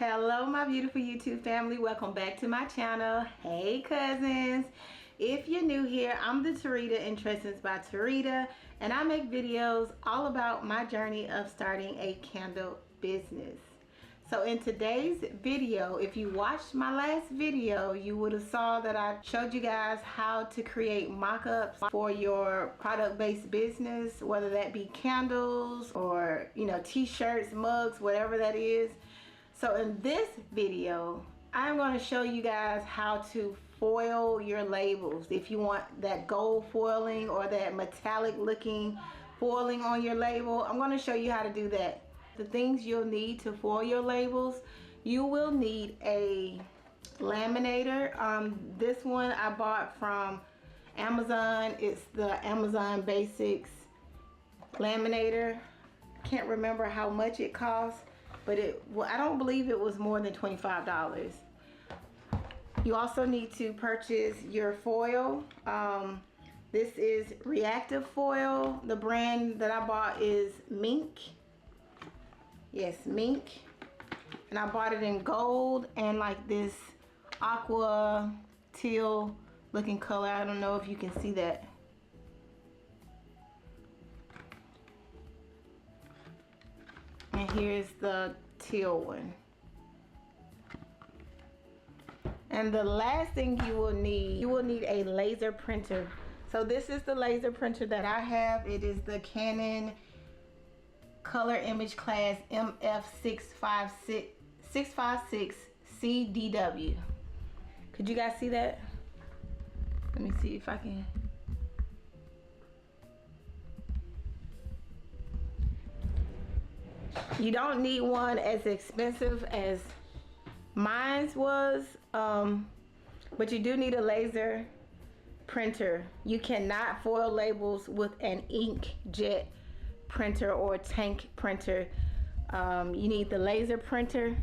Hello my beautiful YouTube family, welcome back to my channel. Hey cousins, if you're new here, I'm the Tarita Interests by Tarita, and I make videos all about my journey of starting a candle business. So in today's video, if you watched my last video, you would have saw that I showed you guys how to create mock-ups for your product-based business, whether that be candles or t-shirts, mugs, whatever that is. So in this video, I'm going to show you guys how to foil your labels. If you want that gold foiling or that metallic looking foiling on your label, I'm going to show you how to do that. The things you'll need to foil your labels: you will need a laminator. This one I bought from Amazon. It's the Amazon Basics laminator. Can't remember how much it costs, but I don't believe it was more than $25. You also need to purchase your foil. This is reactive foil. The brand that I bought is Mink. Yes, Mink. And I bought it in gold and like this aqua teal looking color. I don't know if you can see that. And here's the teal one. And the last thing you will need a laser printer. So this is the laser printer that I have. It is the Canon Color Image Class MF656 CDW. Could you guys see that? Let me see if I can. You don't need one as expensive as mine was, but you do need a laser printer. You cannot foil labels with an inkjet printer or tank printer. You need the laser printer,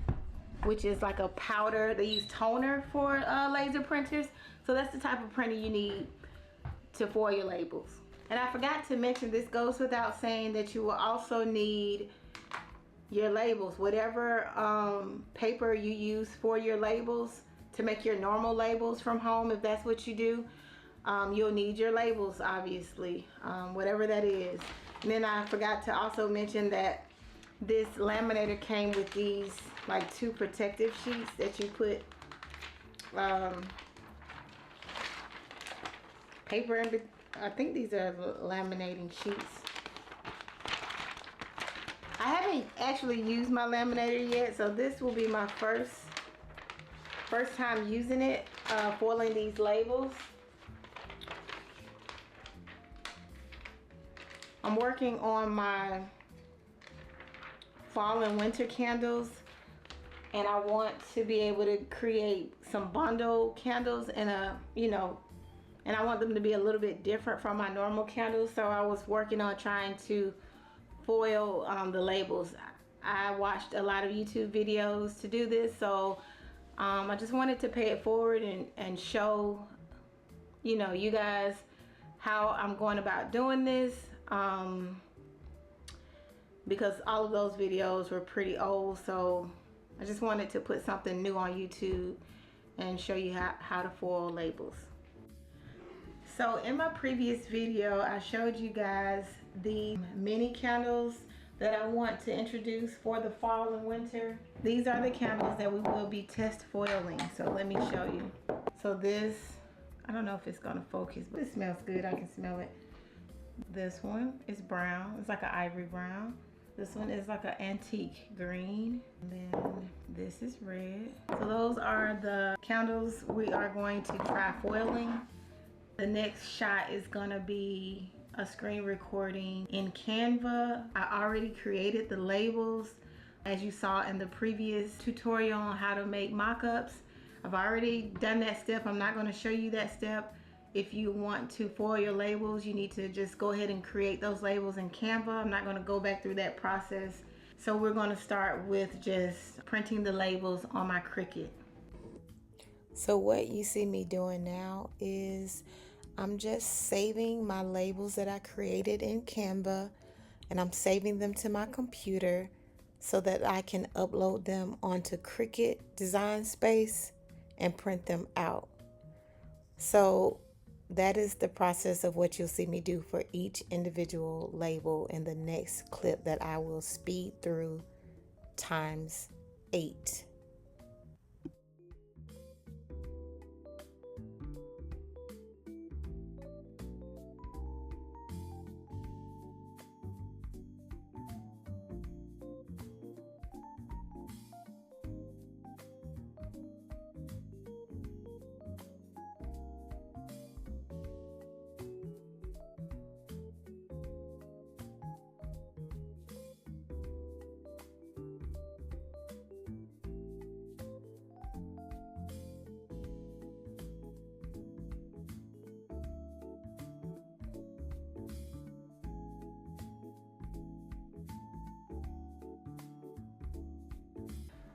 which is like a powder. They use toner for laser printers. So that's the type of printer you need to foil your labels. And I forgot to mention, this goes without saying, that you will also need your labels. Whatever paper you use for your labels to make your normal labels from home, if that's what you do, you'll need your labels, obviously, whatever that is. And then I forgot to also mention that this laminator came with these like 2 protective sheets that you put paper in. I think these are laminating sheets. I haven't actually used my laminator yet, so this will be my first time using it, foiling these labels. I'm working on my fall and winter candles, and I want to be able to create some bundle candles and and I want them to be a little bit different from my normal candles. So I was working on trying to foil the labels. I watched a lot of YouTube videos to do this, so I just wanted to pay it forward and show you guys how I'm going about doing this, because all of those videos were pretty old. So I just wanted to put something new on YouTube and show you how to foil labels. So in my previous video, I showed you guys the mini candles that I want to introduce for the fall and winter. These are the candles that we will be test foiling. So let me show you. So this, I don't know if it's gonna focus, but it smells good. I can smell it. This one is brown. It's like an ivory brown. This one is like an antique green. And then this is red. So those are the candles we are going to try foiling. The next shot is gonna be a screen recording in Canva. I already created the labels, as you saw in the previous tutorial on how to make mock-ups. I've already done that step. I'm not gonna show you that step. If you want to foil your labels, you need to just go ahead and create those labels in Canva. I'm not gonna go back through that process. So we're gonna start with just printing the labels on my Cricut. So what you see me doing now is I'm just saving my labels that I created in Canva, and I'm saving them to my computer. so that I can upload them onto Cricut Design Space and print them out. So that is the process of what you'll see me do for each individual label in the next clip that I will speed through times 8.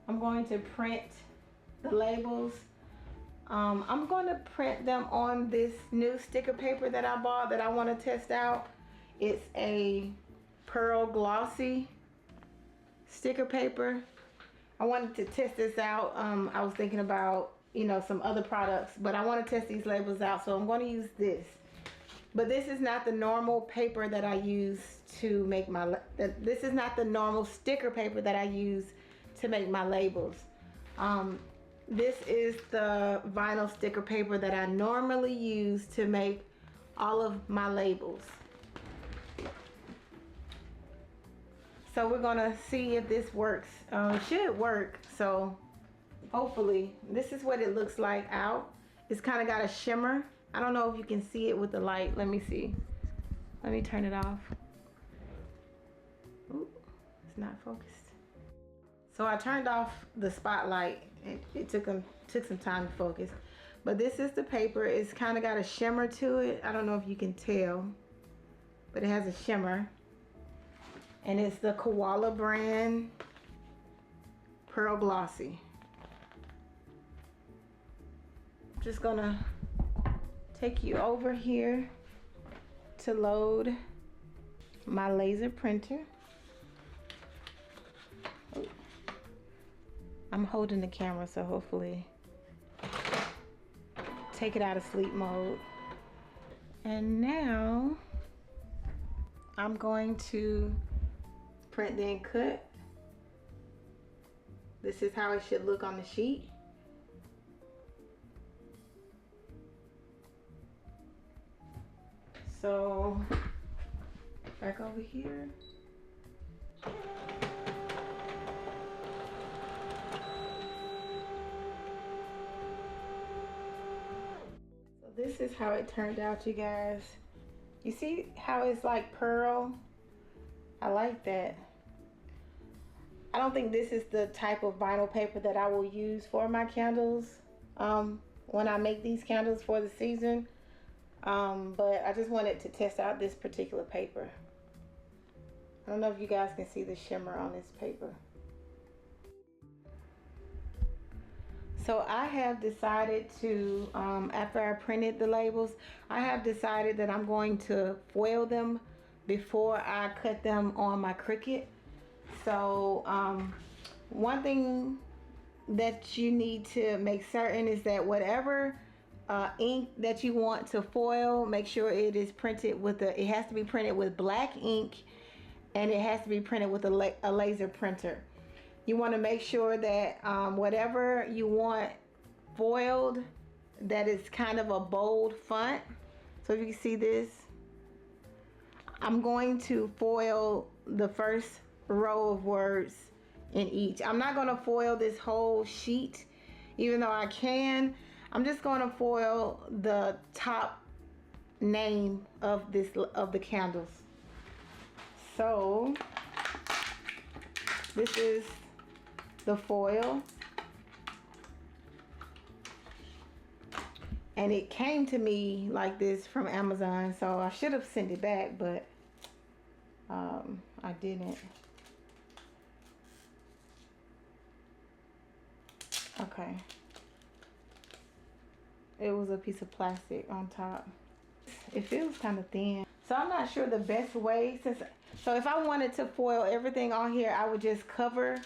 I'm going to print the labels. I'm going to print them on this new sticker paper that I bought that I want to test out. It's a pearl glossy sticker paper. I wanted to test this out. I was thinking about, some other products, but I want to test these labels out, so I'm going to use this. But this is not the normal paper that I use to make my, this is not the normal sticker paper that I use to make my labels. This is the vinyl sticker paper that I normally use to make all of my labels. So we're gonna see if this works. It should work, so hopefully. This is what it looks like out. It's kind of got a shimmer. I don't know if you can see it with the light. Let me see. Let me turn it off. Ooh, it's not focused. So I turned off the spotlight. It took some time to focus. But this is the paper. It's kind of got a shimmer to it. I don't know if you can tell, but it has a shimmer. And it's the Koala brand Pearl Glossy. I'm just gonna take you over here to load my laser printer. I'm holding the camera, so hopefully take it out of sleep mode. And now I'm going to print then cut. This is how it should look on the sheet. So back over here. This is how it turned out, you guys. You see how it's like pearl? I like that. I don't think this is the type of vinyl paper that I will use for my candles when I make these candles for the season. But I just wanted to test out this particular paper. I don't know if you guys can see the shimmer on this paper. So I have decided to, after I printed the labels, I have decided that I'm going to foil them before I cut them on my Cricut. So one thing that you need to make certain is that whatever ink that you want to foil, make sure it is printed with it has to be printed with black ink, and it has to be printed with a laser printer. You want to make sure that whatever you want foiled, that is kind of a bold font. So if you can see this, I'm going to foil the first row of words in each. I'm not going to foil this whole sheet, even though I can. I'm just going to foil the top name of the candles. So this is the foil, and it came to me like this from Amazon, so I should have sent it back, but I didn't. Okay, it was a piece of plastic on top. It feels kind of thin. So I'm not sure the best way, so if I wanted to foil everything on here, I would just cover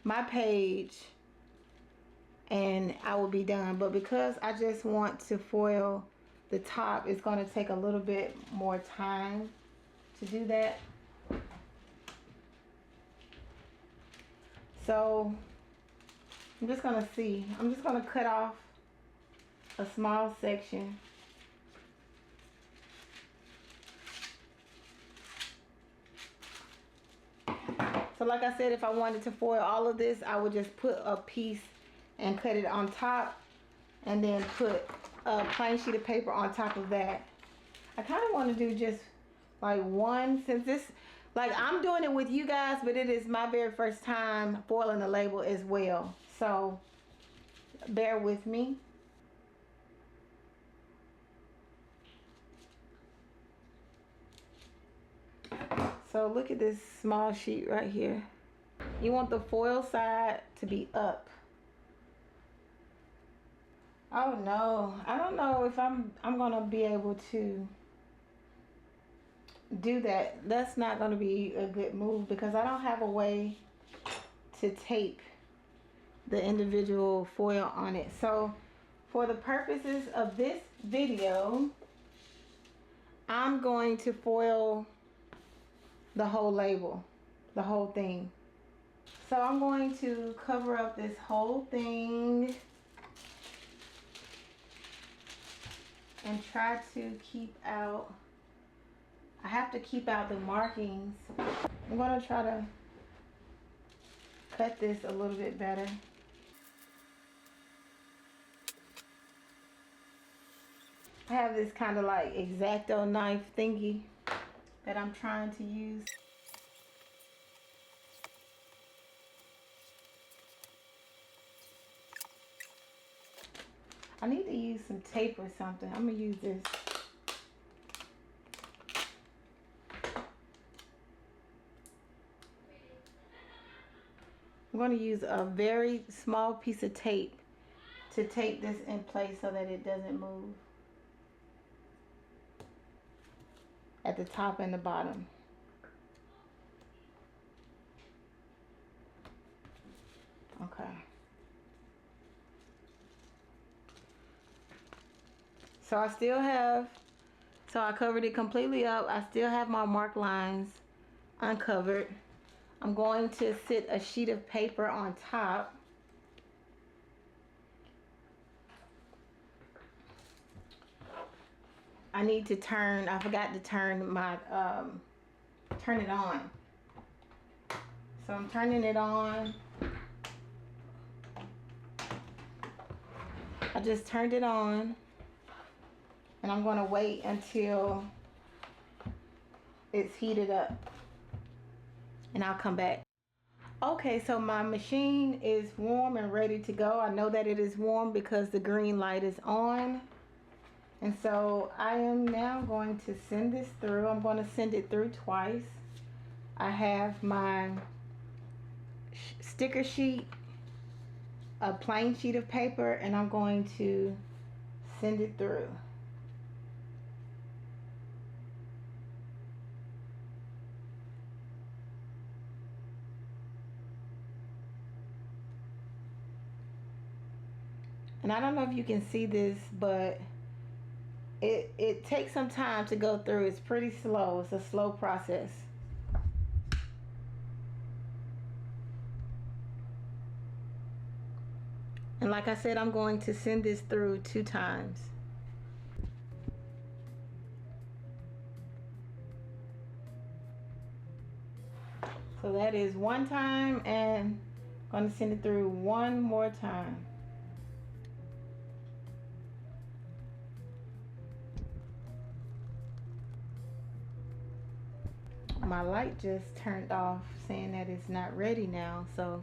my page and I will be done. But because I just want to foil the top, it's going to take a little bit more time to do that. So I'm just going to cut off a small section. So like I said, if I wanted to foil all of this, I would just put a piece and cut it on top and then put a plain sheet of paper on top of that. I kind of want to do just like one, since this, like I'm doing it with you guys, but it is my very first time foiling a label as well. So bear with me. So look at this small sheet right here. You want the foil side to be up. Oh no, I don't know if I'm gonna be able to do that. That's not gonna be a good move because I don't have a way to tape the individual foil on it. So for the purposes of this video, I'm going to foil the whole label, the whole thing. So I'm going to cover up this whole thing and try to keep out, I have to keep out the markings. I'm going to try to cut this a little bit better. I have this kind of like X-Acto knife thingy that I'm trying to use. I need to use some tape or something. I'm gonna use this. I'm gonna use a very small piece of tape to tape this in place so that it doesn't move at the top and the bottom. Okay. So I still have, so I covered it completely up. I still have my mark lines uncovered. I'm going to sit a sheet of paper on top. I need to turn, I forgot to turn my, turn it on. So I'm turning it on. I just turned it on. And I'm gonna wait until it's heated up. And I'll come back. Okay, so my machine is warm and ready to go. I know that it is warm because the green light is on. And so I am now going to send this through. I'm going to send it through twice. I have my sticker sheet, a plain sheet of paper, and I'm going to send it through. And I don't know if you can see this, but it takes some time to go through. It's pretty slow. It's a slow process. And like I said, I'm going to send this through 2 times. So that is 1 time, and I'm going to send it through 1 more time. My light just turned off saying that it's not ready now, so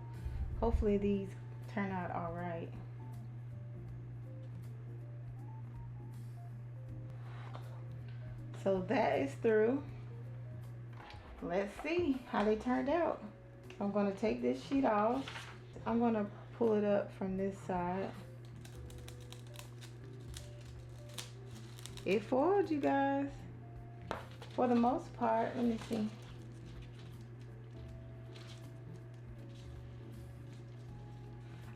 hopefully these turn out all right. So that is through. Let's see how they turned out. I'm going to take this sheet off. I'm going to pull it up from this side. It foiled, you guys, for the most part. Let me see.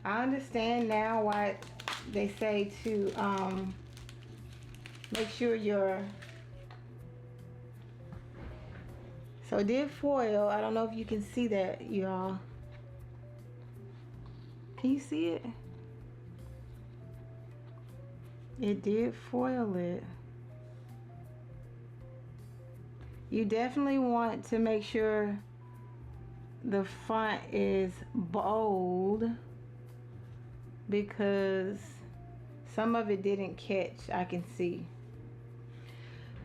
I understand now why they say to make sure so it did foil. I don't know if you can see that, y'all. Can you see it? It did foil it. You definitely want to make sure the font is bold, because some of it didn't catch, I can see.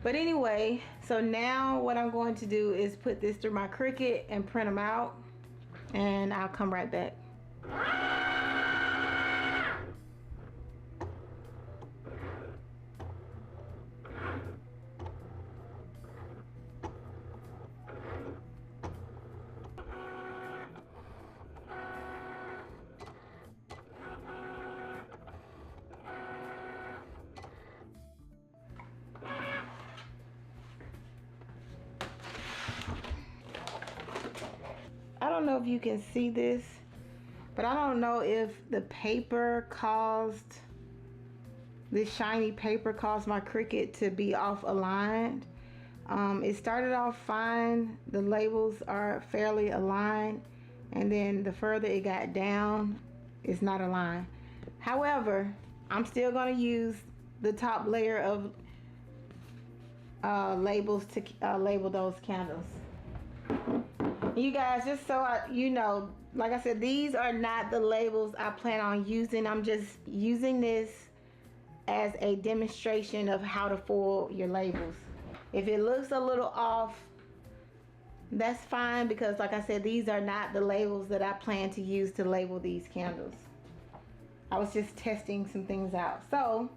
But anyway, so now what I'm going to do is put this through my Cricut and print them out, and I'll come right back. I don't know if you can see this, but I don't know if the paper caused, this shiny paper caused my Cricut to be off aligned. It started off fine, the labels are fairly aligned, and then the further it got down, it's not aligned. However, I'm still going to use the top layer of labels to label those candles. You guys, just so you know, like I said, these are not the labels I plan on using. I'm just using this as a demonstration of how to foil your labels. If it looks a little off, that's fine, because like I said, these are not the labels that I plan to use to label these candles. I was just testing some things out. So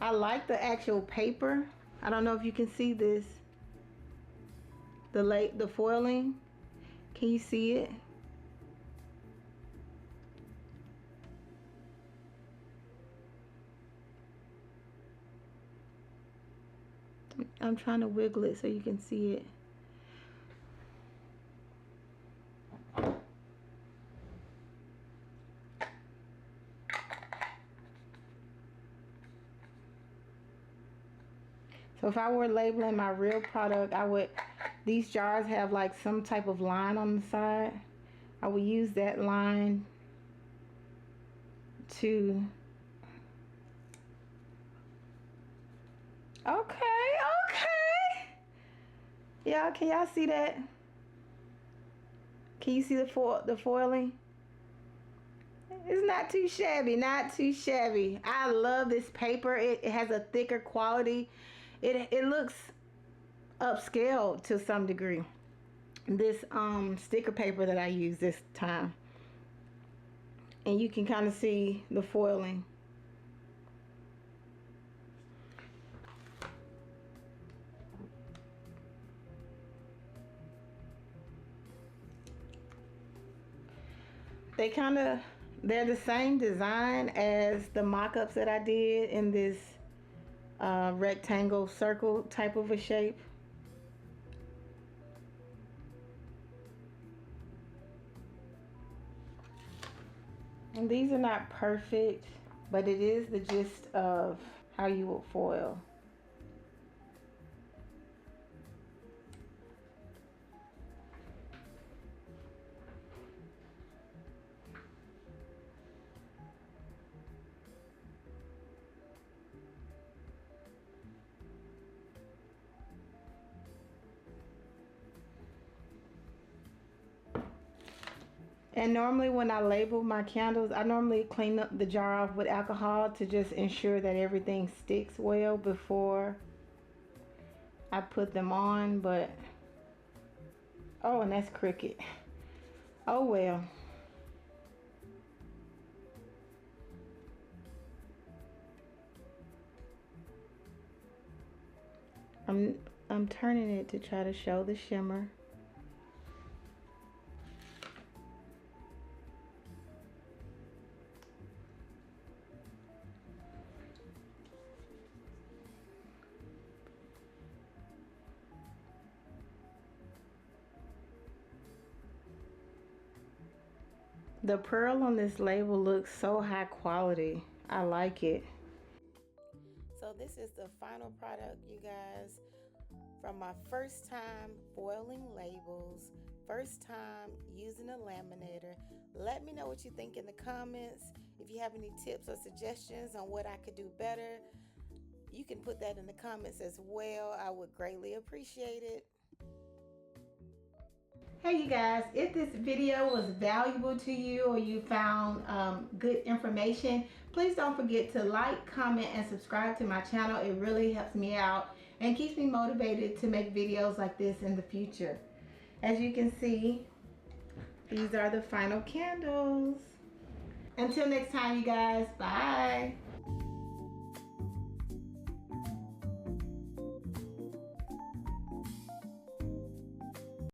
I like the actual paper. I don't know if you can see this, the foiling. Can you see it? I'm trying to wiggle it so you can see it. So if I were labeling my real product, I would, these jars have like some type of line on the side. I would use that line to, okay. Yeah, can y'all see that? Can you see the foiling? It's not too shabby, not too shabby. I love this paper. It has a thicker quality. It looks upscale to some degree. This sticker paper that I use this time, and you can kind of see the foiling. They're the same design as the mock-ups that I did in this rectangle circle type of a shape. And these are not perfect, but it is the gist of how you will foil. And normally when I label my candles, I normally clean up the jar off with alcohol to just ensure that everything sticks well before I put them on. But, oh, and that's Cricut. Oh well. I'm turning it to try to show the shimmer. The pearl on this label looks so high quality. I like it. So this is the final product, you guys, from my first time foiling labels, first time using a laminator. Let me know what you think in the comments. If you have any tips or suggestions on what I could do better, you can put that in the comments as well. I would greatly appreciate it. Hey you guys, if this video was valuable to you or you found good information, please don't forget to like, comment, and subscribe to my channel. It really helps me out and keeps me motivated to make videos like this in the future. As you can see, these are the final candles. Until next time, you guys, bye.